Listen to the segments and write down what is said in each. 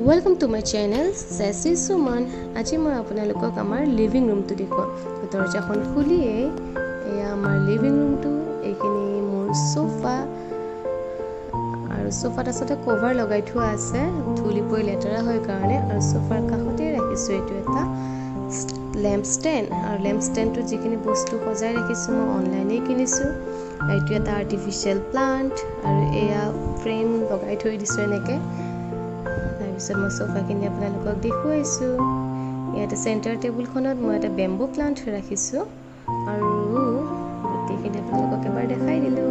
Welcome to my channel Sassy Suman. আজি মই আপোনালোকক আমাৰ লিভিং ৰুমটো দেখুৱাম। দৰজাখন খুলিয়ে এয়া আমাৰ লিভিং ৰুমটো। এইখিনি মোৰ সোফা আৰু সোফাত আছে কভাৰ লগাই থোৱা আছে ধুলি পৰি লেতেৰা হয় কাৰণে আৰু সোফাৰ কাষতে ৰাখিছো এইটো এটা ল্যাম্প ষ্টেণ্ড আৰু ল্যাম্প ষ্টেণ্ডটো যিখিনি বস্তু সজাই ৰাখিছো মই অনলাইনে কিনিছো। এইটো এটা আৰ্টিফিশিয়াল প্লান্ট আৰু এয়া ফ্ৰেম লগাই থৈ দিছো এনেকে। তাৰপিছত মই সোফাখিনি আপোনালোকক দেখুৱাইছো। ইয়াতে চেণ্টাৰ টেবুলখনত মই এটা বেম্বু প্লান্ট ৰাখিছো আৰু গোটেইখিনি আপোনালোকক এবাৰ দেখাই দিলো।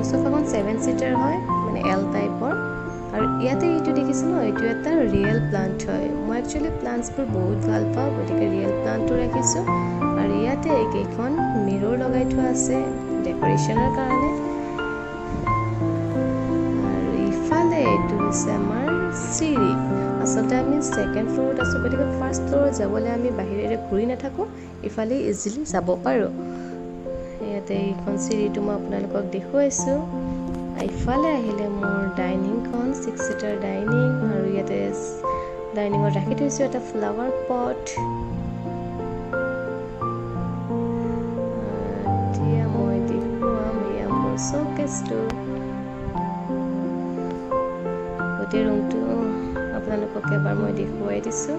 সোফাখন 7 সিটাৰ হয় মানে এল টাইপৰ আৰু ইয়াতে এইটো দেখিছো ন এইটো এটা ৰিয়েল প্লান্ট হয়। মই একচুয়ালি প্লান্টছবোৰ বহুত ভাল পাওঁ গতিকে ৰিয়েল প্লান্টটো ৰাখিছো আৰু ইয়াতে এইকেইখন মিৰৰ লগাই থোৱা আছে ডেকোৰেশ্যনৰ কাৰণে। এইটো হৈছে আমাৰ চিৰি। আচলতে আমি সেকেন্ড ফ্লোৰত আছো গতিকে ফাৰ্ষ্ট ফ্লোৰত যাবলৈ আমি বাহিৰেৰে ঘূৰি নাথাকো ইফালে ইজিলি যাব পাৰো। ইয়াতে এইখন চিৰিটো মই আপোনালোকক দেখুৱাইছো। ইফালে আহিলে মোৰ ডাইনিংখন 6 সিটাৰ ডাইনিং আৰু ইয়াতে ডাইনিঙত ৰাখি থৈছো এটা ফ্লাৱাৰ পট। এতিয়া মই দেখুৱাম এয়া মোৰ শ্ব'কেছটো। গোটেই ৰুমটো আপোনালোকক এবাৰ মই দেখুৱাই দিছো।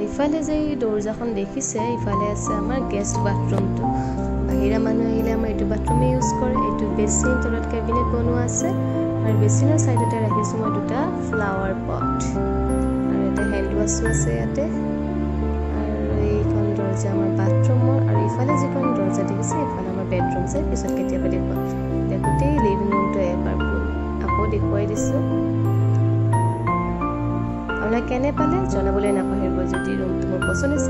ইফালে যে দৰজাখন দেখিছে ইফালে আছে আমাৰ গেষ্ট বাথৰুমটো। বাহিৰা মানুহ আহিলে আমাৰ এইটো বাথৰুমে ইউজ কৰে। এইটো বেচিন তলত কেবিনেট বনোৱা আছে আৰু বেচিনৰ সাইডতে ৰাখিছো মই দুটা ফ্লাৱাৰ পট আৰু এটা হেণ্ড ৱাছো আছে ইয়াতে। দৰজা আমাৰ বাথৰুমৰ আৰু ইফালে যিখন দৰজা দেখিছে ইফালে আমাৰ বেডৰুম যে পিছত কেতিয়াবা দেখুৱাম। গোটেই লিভিং ৰুমটো এবাৰ আকৌ দেখুৱাই দিছো। আপোনাক কেনে পালে জনাবলৈ নাপাহৰিব। যদি ৰুমটো মোৰ পছন্দ হৈছে